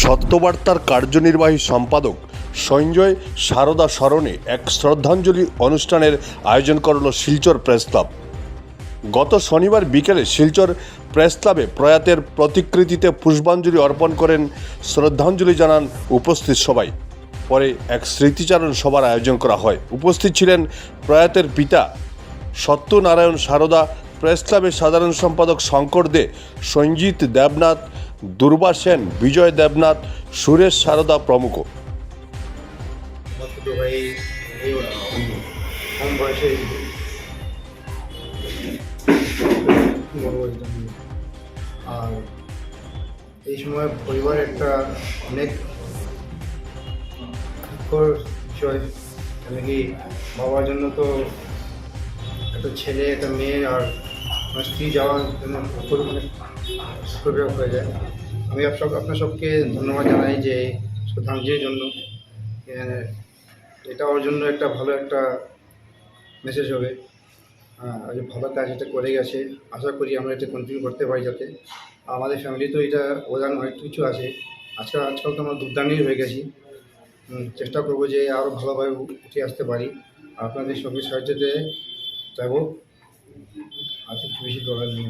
সত্যবার্তার কার্যনির্বাহী সম্পাদক সঞ্জয় সারদা স্মরণে এক শ্রদ্ধাঞ্জলি অনুষ্ঠানের আয়োজন করল শিলচর প্রেস ক্লাব। গত শনিবার বিকেলে শিলচর প্রেস ক্লাবে প্রয়াতের প্রতিকৃতিতে পুষ্পাঞ্জলি অর্পণ করেন, শ্রদ্ধাঞ্জলি জানান উপস্থিত সবাই। পরে এক স্মৃতিচারণ সভার আয়োজন করা হয়। উপস্থিত ছিলেন প্রয়াতের পিতা সত্যনারায়ণ সারদা, প্রেস ক্লাবের সাধারণ সম্পাদক শঙ্কর দে, সঞ্জিত দেবনাথ, দুর্বা সেন, বিজয় দেবনাথ, সুরেশ সারদা প্রমুখ। কম বয়সে আর এই সময় পরিবারের একটা অনেক দুঃখর বিষয়, কেন কি বাবার জন্য তো একটা ছেলে একটা মেয়ে আর স্ত্রী যাওয়ার জন্য অনেক দুঃখজনক হয়ে যায়। আমি আপনার সবকে ধন্যবাদ জানাই যে শ্রদ্ধাঞ্জলির জন্য। এটা ওর জন্য একটা ভালো একটা মেসেজ হবে। ভালো কাজ এটা করে গেছে, আশা করি আমরা এটা কন্টিনিউ করতে পারি, যাতে আমাদের ফ্যামিলি তো এটা অবদান অনেক কিছু আছে। আজকাল তো আমরা দুর্দান্তই হয়ে গেছি। চেষ্টা করবো যে আরও ভালোভাবে উঠে আসতে পারি। আপনাদের সঙ্গে সাহায্যতে চাইবো, আর কিছু বেশি করার নেই।